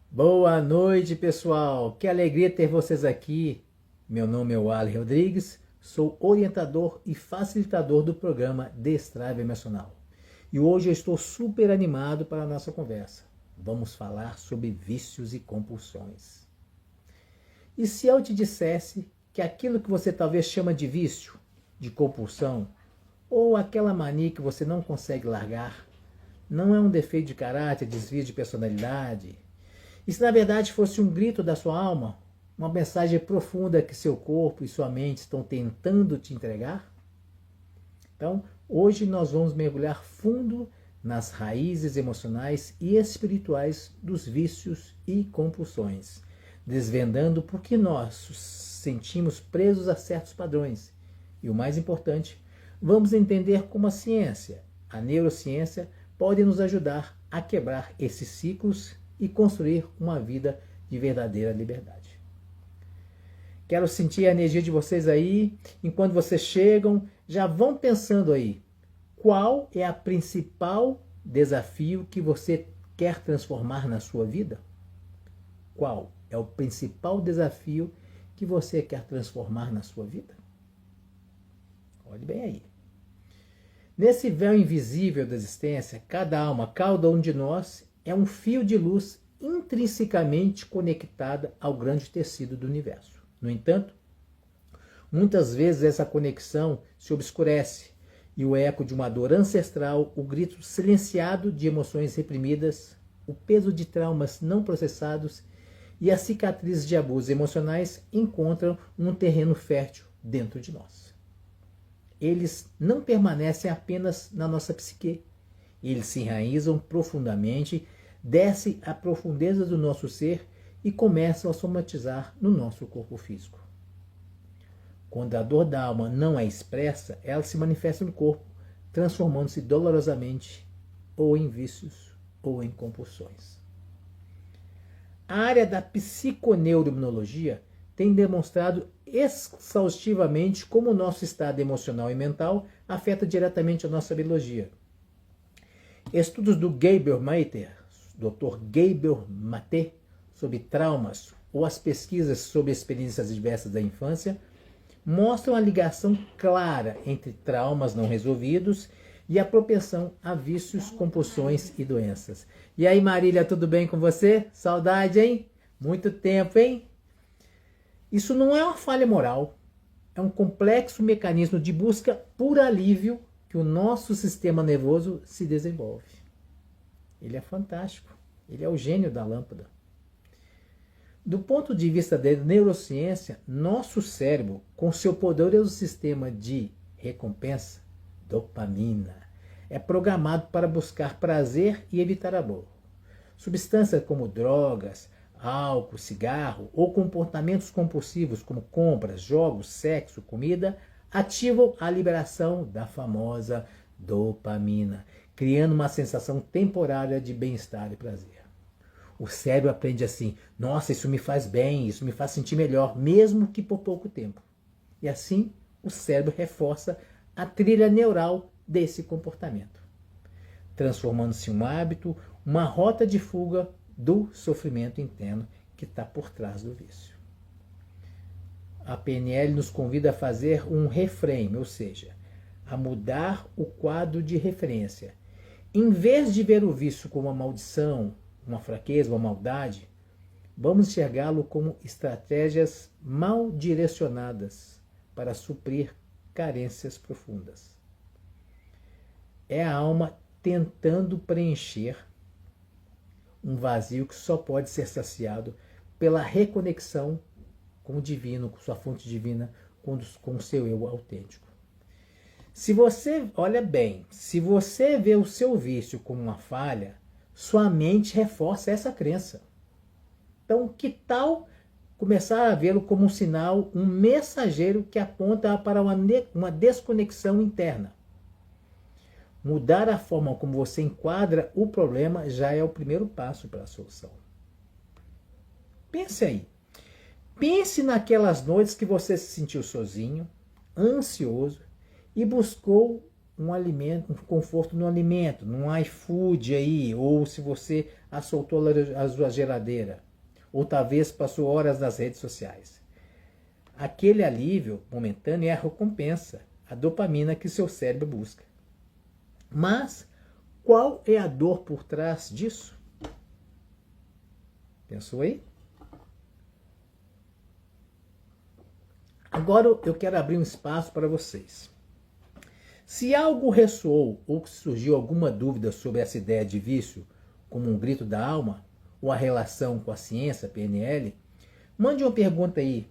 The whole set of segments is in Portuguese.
Boa noite, pessoal. Que alegria ter vocês aqui. Meu nome é Wally Rodrigues, sou orientador e facilitador do programa Destrave Emocional. E hoje eu estou super animado para a nossa conversa. Vamos falar sobre vícios e compulsões. E se eu te dissesse que aquilo que você talvez chama de vício, de compulsão, ou aquela mania que você não consegue largar, não é um defeito de caráter, desvio de personalidade? E se na verdade fosse um grito da sua alma, uma mensagem profunda que seu corpo e sua mente estão tentando te entregar? Então, hoje nós vamos mergulhar fundo nas raízes emocionais e espirituais dos vícios e compulsões, desvendando por que nós sentimos presos a certos padrões. E o mais importante, vamos entender como a ciência, a neurociência, pode nos ajudar a quebrar esses ciclos e construir uma vida de verdadeira liberdade. Quero sentir a energia de vocês aí. Enquanto vocês chegam, já vão pensando aí. Qual é o principal desafio que você quer transformar na sua vida? Qual é o principal desafio que você quer transformar na sua vida? Olhe bem aí. Nesse véu invisível da existência, cada alma, cada um de nós é um fio de luz intrinsecamente conectada ao grande tecido do universo. No entanto, muitas vezes essa conexão se obscurece e o eco de uma dor ancestral, o grito silenciado de emoções reprimidas, o peso de traumas não processados e as cicatrizes de abusos emocionais encontram um terreno fértil dentro de nós. Eles não permanecem apenas na nossa psique, eles se enraizam profundamente, descem à profundeza do nosso ser e começam a somatizar no nosso corpo físico. Quando a dor da alma não é expressa, ela se manifesta no corpo, transformando-se dolorosamente ou em vícios ou em compulsões. A área da psiconeuroimunologia tem demonstrado exaustivamente como o nosso estado emocional e mental afeta diretamente a nossa biologia. Estudos do Gabor Mate, Dr. Gabor Mate, sobre traumas ou as pesquisas sobre experiências diversas da infância mostram a ligação clara entre traumas não resolvidos e a propensão a vícios, compulsões e doenças. E aí, Marília, tudo bem com você? Saudade, hein? Muito tempo, hein? Isso não é uma falha moral, é um complexo mecanismo de busca por alívio que o nosso sistema nervoso se desenvolve. Ele é fantástico, ele é o gênio da lâmpada. Do ponto de vista da neurociência, nosso cérebro, com seu poderoso sistema de recompensa, dopamina, é programado para buscar prazer e evitar a dor. Substâncias como drogas, álcool, cigarro ou comportamentos compulsivos como compras, jogos, sexo, comida, ativam a liberação da famosa dopamina, criando uma sensação temporária de bem-estar e prazer. O cérebro aprende assim: nossa, isso me faz bem, isso me faz sentir melhor, mesmo que por pouco tempo. E assim, o cérebro reforça a trilha neural desse comportamento, transformando-se em um hábito, uma rota de fuga do sofrimento interno que está por trás do vício. A PNL nos convida a fazer um reframe, ou seja, a mudar o quadro de referência. Em vez de ver o vício como uma maldição, uma fraqueza, uma maldade, vamos enxergá-lo como estratégias mal direcionadas para suprir carências profundas. É a alma tentando preencher um vazio que só pode ser pela reconexão com o divino, com sua fonte divina, com o seu eu autêntico. Se você, olha bem, se você vê o seu vício como uma falha, sua mente reforça essa crença. Então, que tal começar a vê-lo como um sinal, um mensageiro que aponta para uma desconexão interna? Mudar a forma como você enquadra o problema já é o primeiro passo para a solução. Pense aí. Pense naquelas noites que você se sentiu sozinho, ansioso e buscou um alimento, um conforto no alimento, num iFood aí, ou se você assoltou a sua geladeira, ou talvez passou horas nas redes sociais. Aquele alívio momentâneo é a recompensa, a dopamina que seu cérebro busca. Mas qual é a dor por trás disso? Pensou aí? Agora eu quero abrir um espaço para vocês. Se algo ressoou ou surgiu alguma dúvida sobre essa ideia de vício, como um grito da alma, ou a relação com a ciência, PNL, mande uma pergunta aí,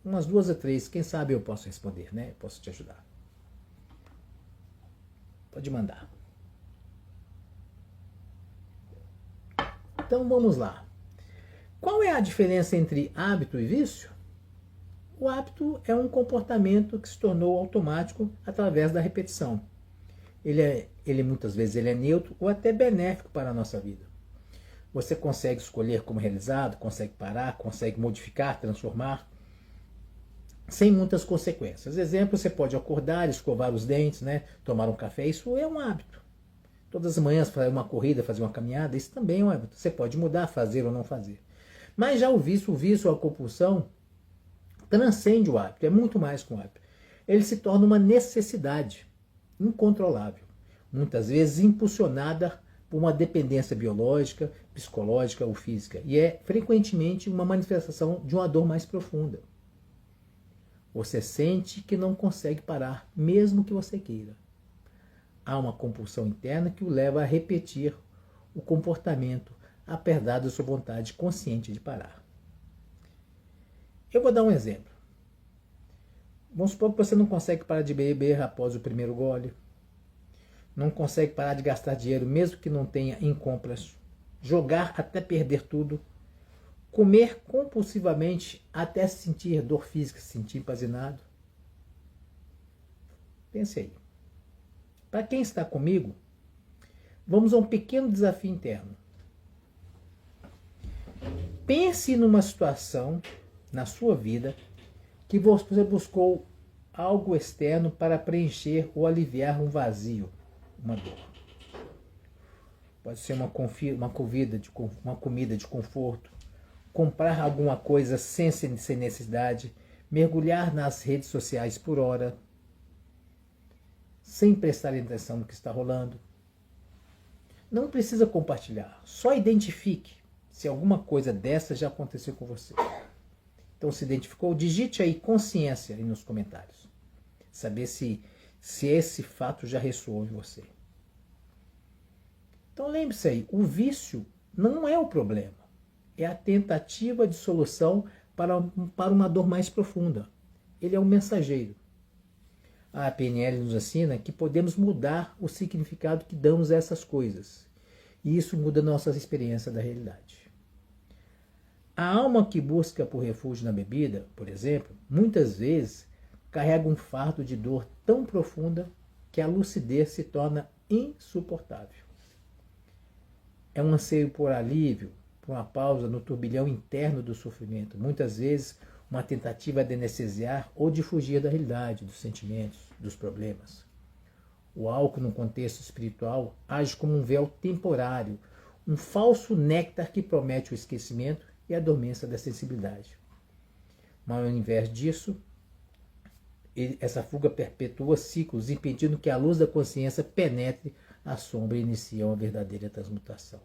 umas 2 ou 3, quem sabe eu posso responder, né? Eu posso te ajudar. Pode mandar. Então vamos lá. Qual é a diferença entre hábito e vício? O hábito é um comportamento que se tornou automático através da repetição. Ele muitas vezes ele é neutro ou até benéfico para a nossa vida. Você consegue escolher como realizado, consegue parar, consegue modificar, transformar, sem muitas consequências. Exemplo, você pode acordar, escovar os dentes, né? Tomar um café, isso é um hábito. Todas as manhãs fazer uma corrida, fazer uma caminhada, isso também é um hábito. Você pode mudar, fazer ou não fazer. Mas já o vício ou a compulsão transcende o hábito, é muito mais que um hábito. Ele se torna uma necessidade incontrolável, muitas vezes impulsionada por uma dependência biológica, psicológica ou física, e é frequentemente uma manifestação de uma dor mais profunda. Você sente que não consegue parar, mesmo que você queira. Há uma compulsão interna que o leva a repetir o comportamento, apesar da sua vontade consciente de parar. Eu vou dar um exemplo. Vamos supor que você não consegue parar de beber após o primeiro gole. Não consegue parar de gastar dinheiro mesmo que não tenha em compras. Jogar até perder tudo. Comer compulsivamente até sentir dor física, se sentir empazinado. Pense aí. Para quem está comigo, vamos a um pequeno desafio interno. Pense numa situação na sua vida que você buscou algo externo para preencher ou aliviar um vazio, uma dor. Pode ser uma comida de conforto, comprar alguma coisa sem necessidade, mergulhar nas redes sociais por hora, sem prestar atenção no que está rolando. Não precisa compartilhar, só identifique se alguma coisa dessa já aconteceu com você. Então, se identificou, digite aí consciência aí nos comentários. Saber se esse fato já ressoou em você. Então, lembre-se aí, o vício não é o problema. É a tentativa de solução para uma dor mais profunda. Ele é um mensageiro. A PNL nos ensina que podemos mudar o significado que damos a essas coisas. E isso muda nossa experiência da realidade. A alma que busca por refúgio na bebida, por exemplo, muitas vezes carrega um fardo de dor tão profunda que a lucidez se torna insuportável. É um anseio por alívio, por uma pausa no turbilhão interno do sofrimento, muitas vezes uma tentativa de anestesiar ou de fugir da realidade, dos sentimentos, dos problemas. O álcool, no contexto espiritual, age como um véu temporário, um falso néctar que promete o esquecimento e a dormência da sensibilidade. Mas ao invés disso, essa fuga perpetua ciclos, impedindo que a luz da consciência penetre a sombra e inicie uma verdadeira transmutação.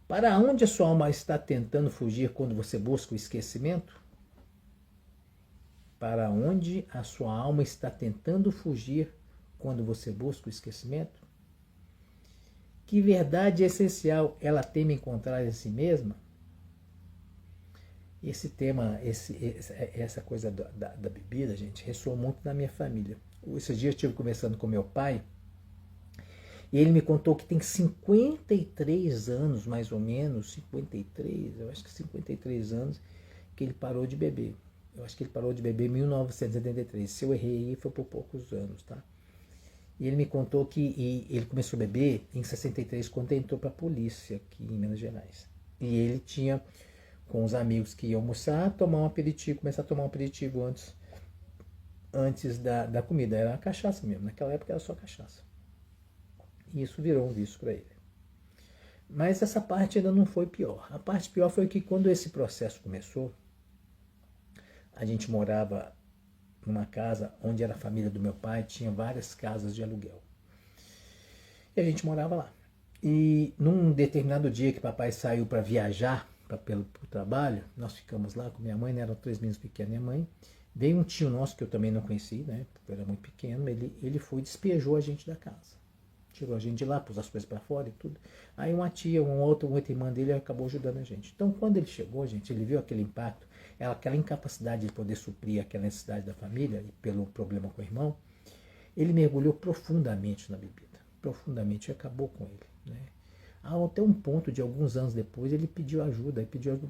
Para onde a sua alma está tentando fugir quando você busca o esquecimento? Para onde a sua alma está tentando fugir quando você busca o esquecimento? Que verdade essencial ela teme encontrar em si mesma? Esse tema, essa coisa da bebida, gente, ressoou muito na minha família. Esses dias eu estive conversando com meu pai e ele me contou que tem 53 anos, mais ou menos, 53, eu acho que 53 anos, que ele parou de beber. Eu acho que ele parou de beber em 1973. Se eu errei, foi por poucos anos, tá? E ele me contou que ele começou a beber em 63, quando entrou para a polícia aqui em Minas Gerais. E ele tinha, com os amigos que iam almoçar, começar a tomar um aperitivo antes antes da comida, era a cachaça mesmo. Naquela época era só cachaça. E isso virou um vício para ele. Mas essa parte ainda não foi pior. A parte pior foi que quando esse processo começou, a gente morava numa casa onde era a família do meu pai, tinha várias casas de aluguel. E a gente morava lá. E num determinado dia que papai saiu para viajar pelo trabalho, nós ficamos lá com minha mãe, né? Eram 3 meninos pequenos, minha mãe. Veio um tio nosso que eu também não conheci, né? Porque eu era muito pequeno, ele foi e despejou a gente da casa. Tirou a gente de lá, pôs as coisas para fora e tudo. Aí uma tia, uma outra irmã dele acabou ajudando a gente. Então quando ele chegou, gente, ele viu aquele impacto, aquela incapacidade de poder suprir aquela necessidade da família e pelo problema com o irmão, ele mergulhou profundamente na bebida. Profundamente, e acabou com ele, né? Até um ponto de alguns anos depois, ele pediu ajuda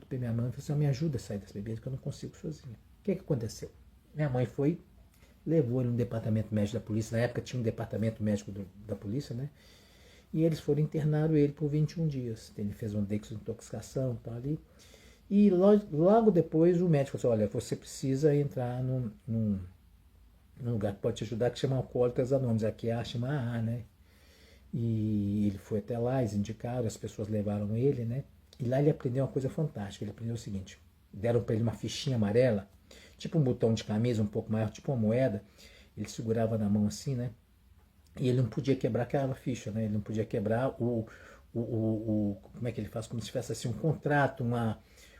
para minha mãe, falou assim, me ajuda a sair dessa bebida, que eu não consigo sozinho. O que aconteceu? Minha mãe foi, levou ele no departamento médico da polícia, na época tinha um departamento médico da polícia, né? E eles foram internaram ele por 21 dias. Ele fez um desintoxicação, tal ali. E logo depois o médico falou assim, olha, você precisa entrar num lugar que pode te ajudar, que chama Alcoólicos Anônimos, aqui chama AA, né? E ele foi até lá, eles indicaram, as pessoas levaram ele, né? E lá ele aprendeu uma coisa fantástica. Ele aprendeu o seguinte: deram para ele uma fichinha amarela, tipo um botão de camisa um pouco maior, tipo uma moeda. Ele segurava na mão assim, né? E ele não podia quebrar aquela ficha, né? Ele não podia quebrar como é que ele faz? Como se tivesse assim um contrato,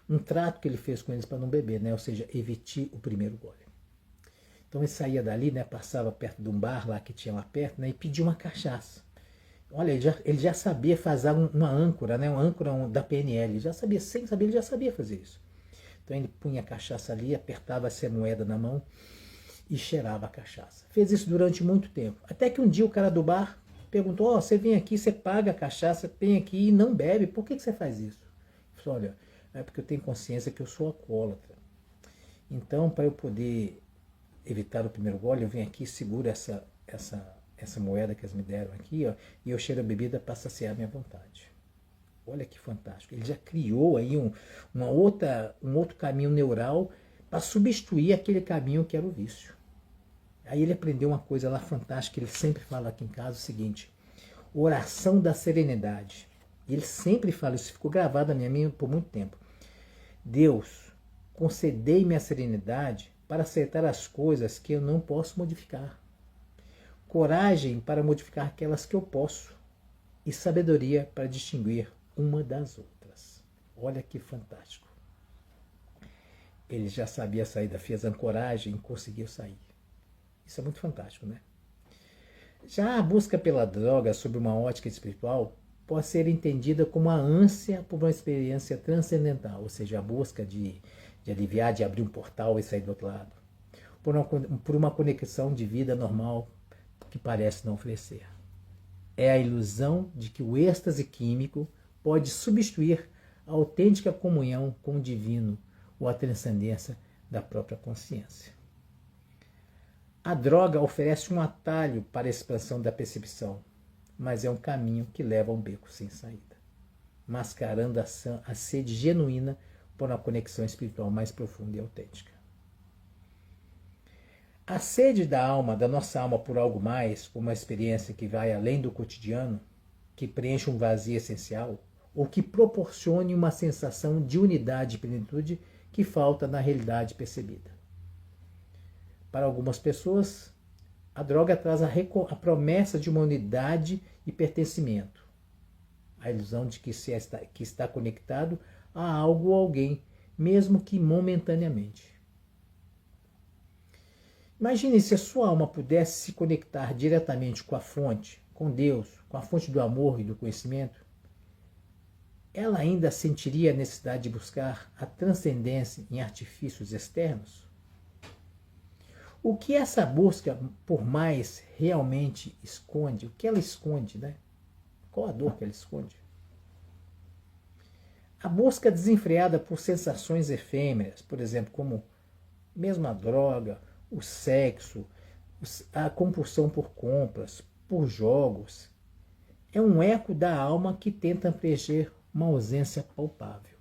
um trato que ele fez com eles para não beber, né? Ou seja, evite o primeiro gole. Então ele saía dali, né? Passava perto de um bar lá que tinha lá perto, né? E pedia uma cachaça. Olha, ele já sabia fazer uma âncora, né? Uma âncora da PNL. Ele já sabia, sem saber, ele já sabia fazer isso. Então ele punha a cachaça ali, apertava essa moeda na mão e cheirava a cachaça. Fez isso durante muito tempo. Até que um dia o cara do bar perguntou, você vem aqui, você paga a cachaça, vem aqui e não bebe, por que você faz isso? Ele falou, olha, é porque eu tenho consciência que eu sou alcoólatra. Então, para eu poder evitar o primeiro gole, eu venho aqui e seguro essa moeda que eles me deram aqui, ó, e eu cheiro a bebida para saciar a minha vontade. Olha que fantástico. Ele já criou aí um outro caminho neural para substituir aquele caminho que era o vício. Aí ele aprendeu uma coisa lá fantástica, que ele sempre fala aqui em casa, o seguinte: oração da serenidade. Ele sempre fala, isso ficou gravado na minha mente por muito tempo. Deus, concedei-me a serenidade para aceitar as coisas que eu não posso modificar. Coragem para modificar aquelas que eu posso. E sabedoria para distinguir uma das outras. Olha que fantástico. Ele já sabia sair fez ancoragem e conseguiu sair. Isso é muito fantástico, né? Já a busca pela droga sob uma ótica espiritual pode ser entendida como a ânsia por uma experiência transcendental, ou seja, a busca de aliviar, de abrir um portal e sair do outro lado, por uma conexão de vida normal que parece não oferecer. É a ilusão de que o êxtase químico pode substituir a autêntica comunhão com o divino ou a transcendência da própria consciência. A droga oferece um atalho para a expansão da percepção, mas é um caminho que leva a um beco sem saída, mascarando a sede genuína por uma conexão espiritual mais profunda e autêntica. A sede da nossa alma por algo mais, por uma experiência que vai além do cotidiano, que preenche um vazio essencial, ou que proporcione uma sensação de unidade e plenitude que falta na realidade percebida. Para algumas pessoas, a droga traz a promessa de uma unidade e pertencimento, a ilusão de que está conectado a algo ou alguém, mesmo que momentaneamente. Imagine se a sua alma pudesse se conectar diretamente com a fonte, com Deus, com a fonte do amor e do conhecimento. Ela ainda sentiria a necessidade de buscar a transcendência em artifícios externos? O que essa busca por mais realmente esconde? O que ela esconde, né? Qual a dor que ela esconde? A busca desenfreada por sensações efêmeras, por exemplo, como mesmo a droga, o sexo, a compulsão por compras, por jogos, é um eco da alma que tenta preencher uma ausência palpável.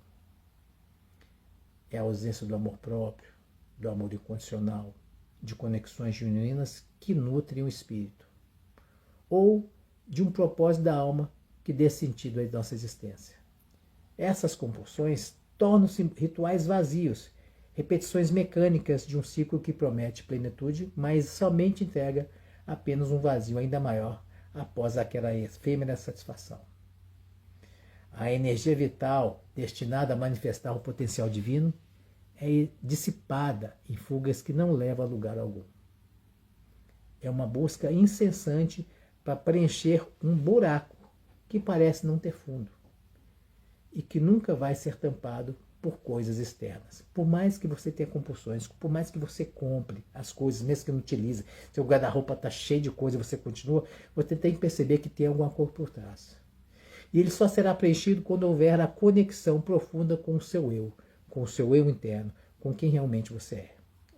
É a ausência do amor próprio, do amor incondicional, de conexões genuínas que nutrem o espírito, ou de um propósito da alma que dê sentido à nossa existência. Essas compulsões tornam-se rituais vazios, repetições mecânicas de um ciclo que promete plenitude, mas somente entrega apenas um vazio ainda maior após aquela efêmera satisfação. A energia vital destinada a manifestar o potencial divino é dissipada em fugas que não levam a lugar algum. É uma busca incessante para preencher um buraco que parece não ter fundo e que nunca vai ser tampado por coisas externas. Por mais que você tenha compulsões, por mais que você compre as coisas, mesmo que não utilize, seu guarda-roupa está cheio de coisa e você continua, você tem que perceber que tem alguma coisa por trás. E ele só será preenchido quando houver a conexão profunda com o seu eu interno, com quem realmente você é.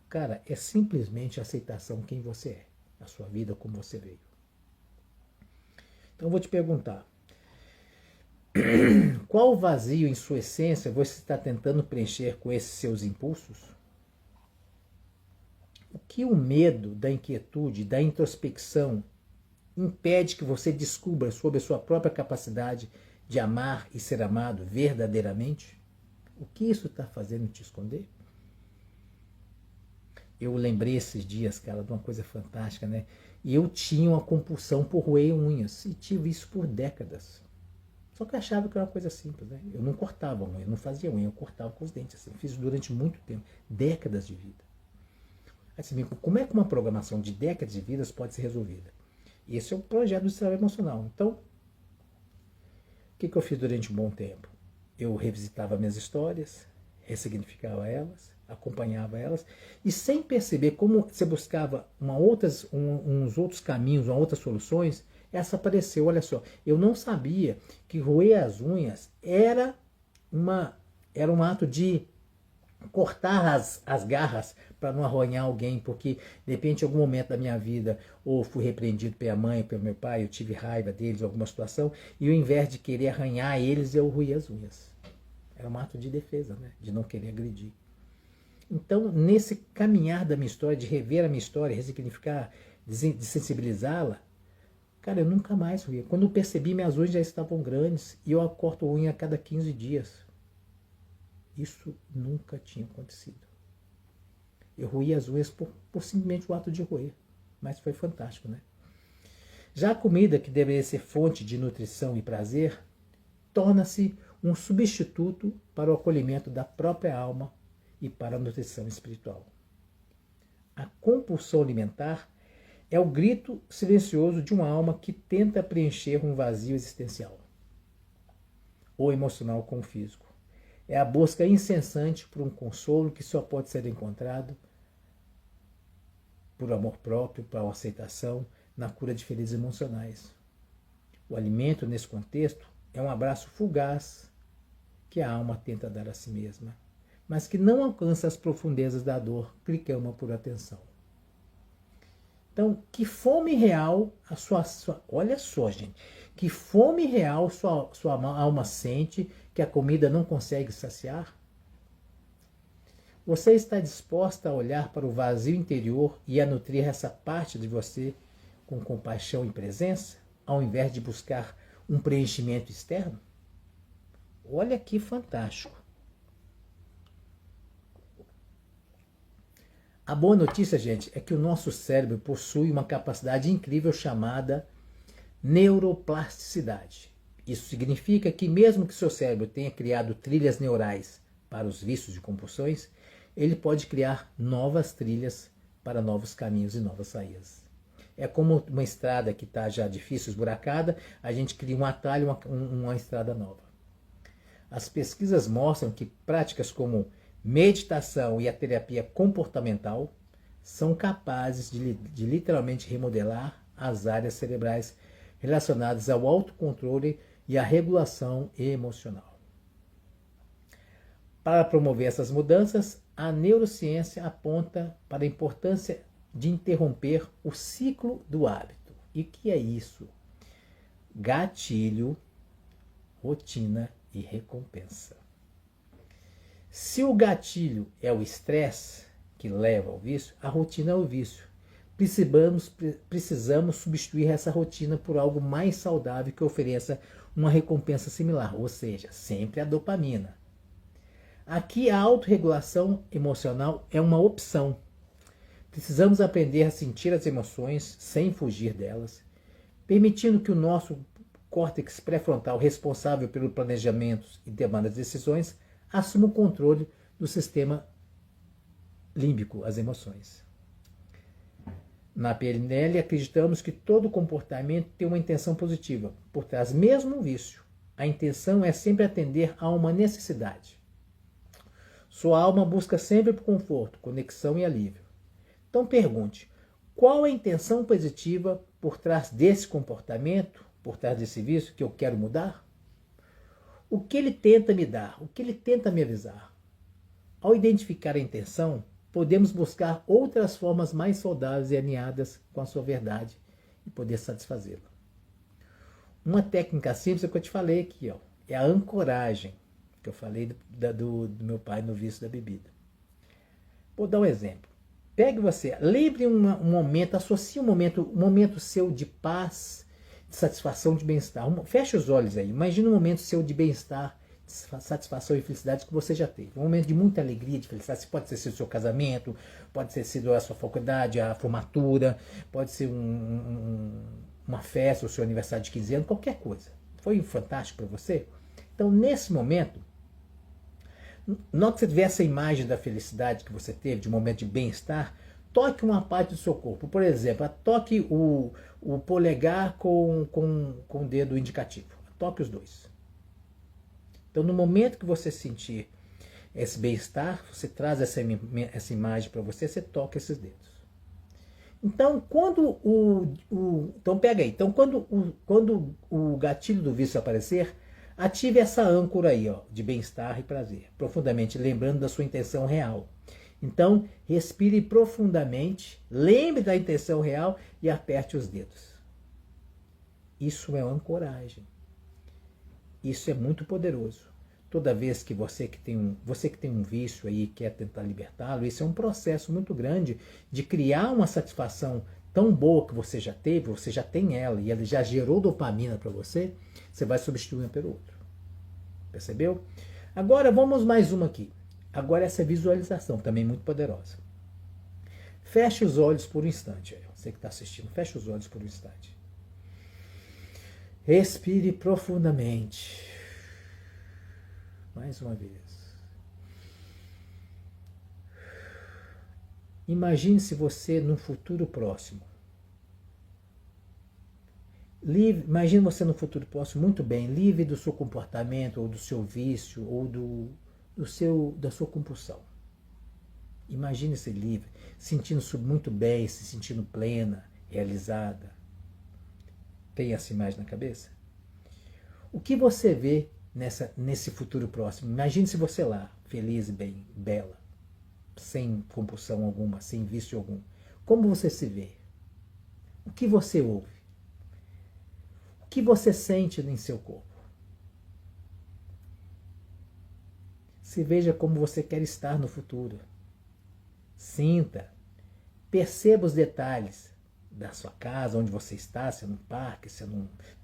Cara, é simplesmente a aceitação quem você é, a sua vida como você veio. Então eu vou te perguntar, qual vazio em sua essência você está tentando preencher com esses seus impulsos? O que o medo, da inquietude, da introspecção impede que você descubra sobre a sua própria capacidade de amar e ser amado verdadeiramente? O que isso está fazendo te esconder? Eu lembrei esses dias, cara, de uma coisa fantástica, né? E eu tinha uma compulsão por roer unhas, e tive isso por décadas. Só que eu achava que era uma coisa simples, né? Eu não cortava unha, eu não fazia unha, eu cortava com os dentes, assim. Fiz durante muito tempo, décadas de vida. Assim, como é que uma programação de décadas de vidas pode ser resolvida? Esse é o projeto do Destrave Emocional. Então, o que eu fiz durante um bom tempo? Eu revisitava minhas histórias, ressignificava elas, acompanhava elas, e sem perceber como você buscava uns outros caminhos, outras soluções, essa apareceu. Olha só, eu não sabia que roer as unhas era um ato de cortar as garras para não arranhar alguém, porque de repente em algum momento da minha vida ou fui repreendido pela mãe, pelo meu pai, eu tive raiva deles, alguma situação, e ao invés de querer arranhar eles, eu roí as unhas. Era um ato de defesa, né? De não querer agredir. Então, nesse caminhar da minha história, de rever a minha história, ressignificar, de sensibilizá-la, cara, eu nunca mais roía. Quando eu percebi, minhas unhas já estavam grandes e eu corto unha a cada 15 dias. Isso nunca tinha acontecido. Eu roí as unhas por simplesmente o ato de roer. Mas foi fantástico, né? Já a comida, que deveria ser fonte de nutrição e prazer, torna-se um substituto para o acolhimento da própria alma e para a nutrição espiritual. A compulsão alimentar é o grito silencioso de uma alma que tenta preencher um vazio existencial, ou emocional com o físico. É a busca incessante por um consolo que só pode ser encontrado por amor próprio, por aceitação, na cura de feridas emocionais. O alimento, nesse contexto, é um abraço fugaz que a alma tenta dar a si mesma, mas que não alcança as profundezas da dor que clama por atenção. Então, que fome real olha só, gente, que fome real sua alma sente que a comida não consegue saciar? Você está disposta a olhar para o vazio interior e a nutrir essa parte de você com compaixão e presença, ao invés de buscar um preenchimento externo? Olha que fantástico. A boa notícia, gente, é que o nosso cérebro possui uma capacidade incrível chamada neuroplasticidade. Isso significa que mesmo que seu cérebro tenha criado trilhas neurais para os vícios e compulsões, ele pode criar novas trilhas para novos caminhos e novas saídas. É como uma estrada que está já difícil, esburacada, a gente cria um atalho, uma estrada nova. As pesquisas mostram que práticas como meditação e a terapia comportamental são capazes de literalmente remodelar as áreas cerebrais relacionadas ao autocontrole e à regulação emocional. Para promover essas mudanças, a neurociência aponta para a importância de interromper o ciclo do hábito. E o que é isso? Gatilho, rotina e recompensa. Se o gatilho é o estresse, que leva ao vício, a rotina é o vício. Precisamos substituir essa rotina por algo mais saudável que ofereça uma recompensa similar, ou seja, sempre a dopamina. Aqui a autorregulação emocional é uma opção. Precisamos aprender a sentir as emoções sem fugir delas, permitindo que o nosso córtex pré-frontal, responsável pelo planejamento e tomada de decisões, assuma o controle do sistema límbico, as emoções. Na PNL, acreditamos que todo comportamento tem uma intenção positiva por trás, mesmo um vício. A intenção é sempre atender a uma necessidade. Sua alma busca sempre por conforto, conexão e alívio. Então pergunte, qual a intenção positiva por trás desse comportamento, por trás desse vício que eu quero mudar? O que ele tenta me dar? O que ele tenta me avisar? Ao identificar a intenção, podemos buscar outras formas mais saudáveis e alinhadas com a sua verdade e poder satisfazê-la. Uma técnica simples é que eu te falei aqui, ó, é a ancoragem, que eu falei do meu pai no vício da bebida. Vou dar um exemplo. Pegue você, lembre um momento, associe um momento seu de paz, de satisfação, de bem-estar. Feche os olhos aí, imagine um momento seu de bem-estar, de satisfação e felicidade que você já teve. Um momento de muita alegria, de felicidade. Pode ter sido o seu casamento, pode ter sido a sua faculdade, a formatura, pode ser uma festa, o seu aniversário de 15 anos, qualquer coisa. Foi fantástico para você? Então, nesse momento, na hora que você tiver essa imagem da felicidade que você teve, de um momento de bem-estar, toque uma parte do seu corpo. Por exemplo, toque o polegar com o dedo indicativo. Toque os dois. Então, no momento que você sentir esse bem-estar, você traz essa imagem para você, você toca esses dedos. Então, então pega aí. Então, quando o gatilho do vício aparecer, ative essa âncora aí, ó, de bem-estar e prazer, profundamente, lembrando da sua intenção real. Então, respire profundamente, lembre da intenção real e aperte os dedos. Isso é ancoragem. Isso é muito poderoso. Toda vez que você que tem um vício aí e quer tentar libertá-lo, isso é um processo muito grande de criar uma satisfação tão boa que você já teve, você já tem ela e ela já gerou dopamina para você, você vai substituir um pelo outro. Percebeu? Agora vamos mais uma aqui. Agora essa visualização também muito poderosa. Feche os olhos por um instante. Você que está assistindo, feche os olhos por um instante. Respire profundamente. Mais uma vez. Imagine-se você num futuro próximo. Imagine você no futuro próximo muito bem, livre do seu comportamento, ou do seu vício, ou da sua compulsão. Imagine-se livre, sentindo-se muito bem, se sentindo plena, realizada. Tem essa imagem na cabeça? O que você vê nesse futuro próximo? Imagine-se você lá, feliz e bem, bela, sem compulsão alguma, sem vício algum. Como você se vê? O que você ouve? O que você sente em seu corpo? Se veja como você quer estar no futuro. Sinta, perceba os detalhes da sua casa, onde você está, se é num parque, se é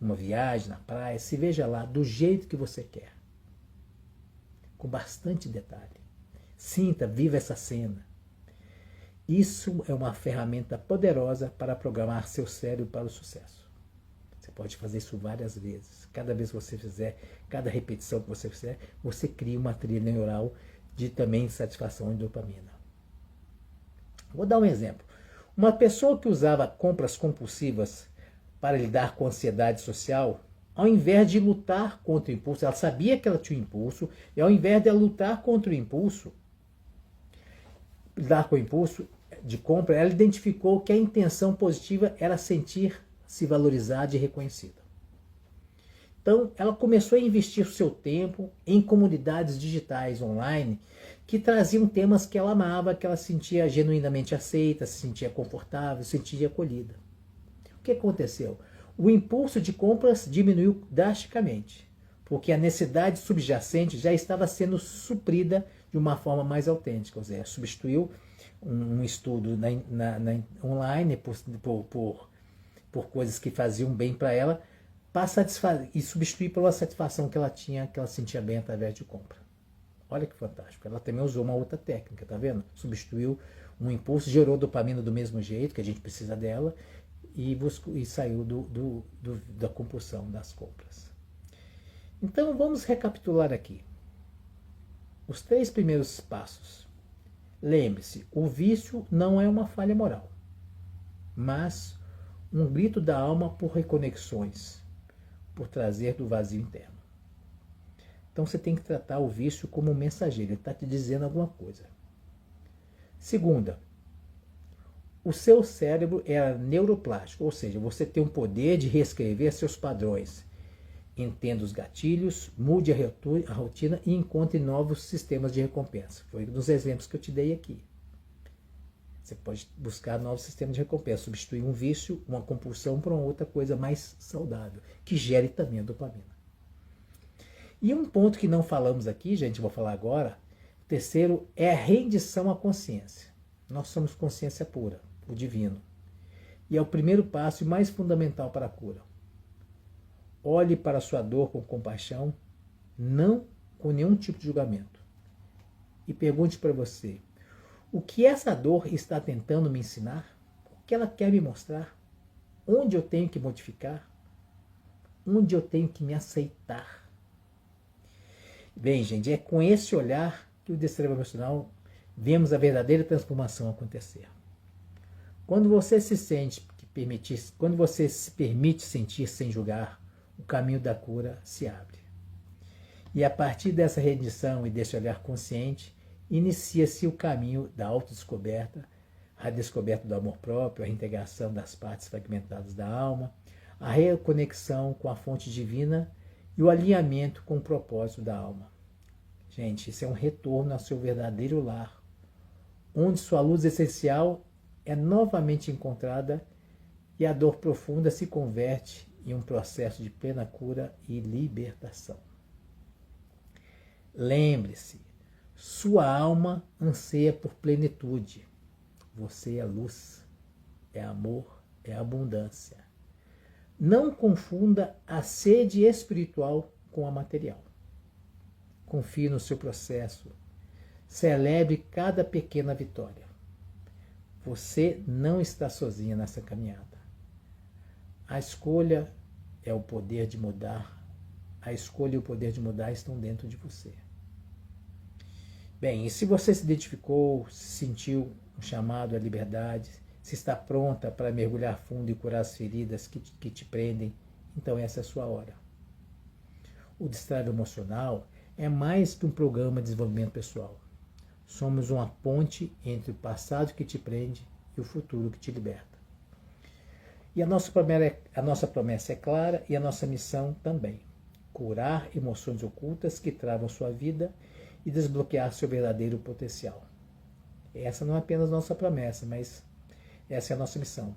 numa viagem, na praia. Se veja lá do jeito que você quer. Com bastante detalhe. Sinta, viva essa cena. Isso é uma ferramenta poderosa para programar seu cérebro para o sucesso. Você pode fazer isso várias vezes. Cada vez que você fizer, cada repetição que você fizer, você cria uma trilha neural de também satisfação de dopamina. Vou dar um exemplo. Uma pessoa que usava compras compulsivas para lidar com a ansiedade social, ao invés de lutar contra o impulso, ela sabia que ela tinha um impulso, e ao invés de ela lutar contra o impulso, lidar com o impulso de compra, ela identificou que a intenção positiva era sentir-se valorizada e reconhecida. Então, ela começou a investir o seu tempo em comunidades digitais online que traziam temas que ela amava, que ela sentia genuinamente aceita, se sentia confortável, se sentia acolhida. O que aconteceu? O impulso de compras diminuiu drasticamente, porque a necessidade subjacente já estava sendo suprida de uma forma mais autêntica, ou seja, substituiu um estudo online por coisas que faziam bem para ela, para satisfazer e substituir pela satisfação que ela tinha, que ela sentia bem através de compra. Olha que fantástico. Ela também usou uma outra técnica, tá vendo? Substituiu um impulso, gerou dopamina do mesmo jeito, que a gente precisa dela, e saiu da compulsão das compras. Então vamos recapitular aqui. Os 3 primeiros passos. Lembre-se, o vício não é uma falha moral, mas um grito da alma por reconexões, por trazer do vazio interno. Então você tem que tratar o vício como um mensageiro, ele está te dizendo alguma coisa. Segunda, o seu cérebro é neuroplástico, ou seja, você tem o poder de reescrever seus padrões. Entenda os gatilhos, mude a rotina e encontre novos sistemas de recompensa. Foi um dos exemplos que eu te dei aqui. Você pode buscar novos sistemas de recompensa, substituir um vício, uma compulsão por uma outra coisa mais saudável, que gere também a dopamina. E um ponto que não falamos aqui, gente, vou falar agora, o terceiro é a rendição à consciência. Nós somos consciência pura, o divino. E é o primeiro passo e mais fundamental para a cura. Olhe para a sua dor com compaixão, não com nenhum tipo de julgamento. E pergunte para você, o que essa dor está tentando me ensinar? O que ela quer me mostrar? Onde eu tenho que modificar? Onde eu tenho que me aceitar? Bem, gente, é com esse olhar que o Destrave Emocional vemos a verdadeira transformação acontecer. Quando você quando você se permite sentir sem julgar, o caminho da cura se abre. E a partir dessa rendição e desse olhar consciente, inicia-se o caminho da autodescoberta, a descoberta do amor próprio, a reintegração das partes fragmentadas da alma, a reconexão com a fonte divina e o alinhamento com o propósito da alma. Gente, isso é um retorno ao seu verdadeiro lar, onde sua luz essencial é novamente encontrada e a dor profunda se converte em um processo de plena cura e libertação. Lembre-se, sua alma anseia por plenitude. Você é luz, é amor, é abundância. Não confunda a sede espiritual com a material. Confie no seu processo. Celebre cada pequena vitória. Você não está sozinha nessa caminhada. A escolha é o poder de mudar. A escolha e o poder de mudar estão dentro de você. Bem, e se você se identificou, se sentiu um chamado à liberdade, se está pronta para mergulhar fundo e curar as feridas que te prendem, então essa é a sua hora. O Destrave Emocional é mais que um programa de desenvolvimento pessoal. Somos uma ponte entre o passado que te prende e o futuro que te liberta. E a nossa promessa é clara e a nossa missão também. Curar emoções ocultas que travam sua vida e desbloquear seu verdadeiro potencial. Essa não é apenas nossa promessa, mas essa é a nossa missão.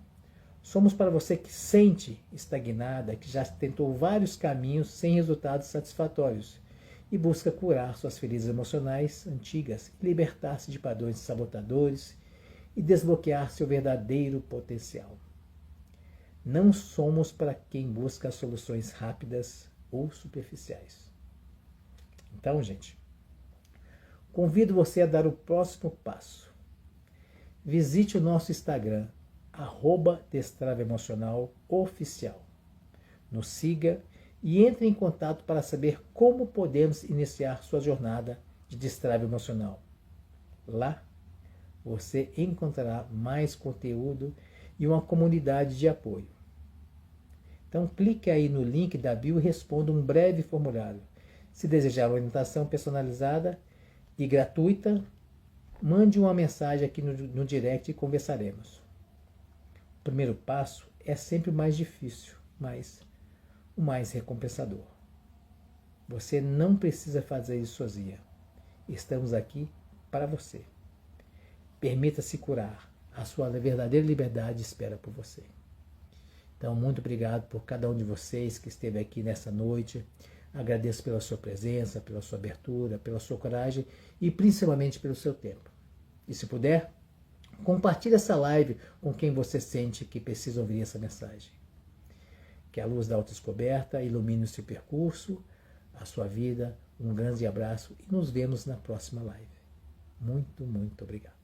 Somos para você que sente estagnada, que já tentou vários caminhos sem resultados satisfatórios e busca curar suas feridas emocionais antigas, libertar-se de padrões sabotadores e desbloquear seu verdadeiro potencial. Não somos para quem busca soluções rápidas ou superficiais. Então, gente, convido você a dar o próximo passo. Visite o nosso Instagram, @destraveemocionaloficial. Nos siga e entre em contato para saber como podemos iniciar sua jornada de destrave emocional. Lá, você encontrará mais conteúdo e uma comunidade de apoio. Então clique aí no link da bio e responda um breve formulário. Se desejar orientação personalizada e gratuita, mande uma mensagem aqui no direct e conversaremos. O primeiro passo é sempre o mais difícil, mas o mais recompensador. Você não precisa fazer isso sozinha. Estamos aqui para você. Permita-se curar. A sua verdadeira liberdade espera por você. Então, muito obrigado por cada um de vocês que esteve aqui nessa noite. Agradeço pela sua presença, pela sua abertura, pela sua coragem e principalmente pelo seu tempo. E se puder, Compartilhe essa live com quem você sente que precisa ouvir essa mensagem. Que a luz da autodescoberta ilumine o seu percurso, a sua vida. Um grande abraço e nos vemos na próxima live. Muito, muito obrigado.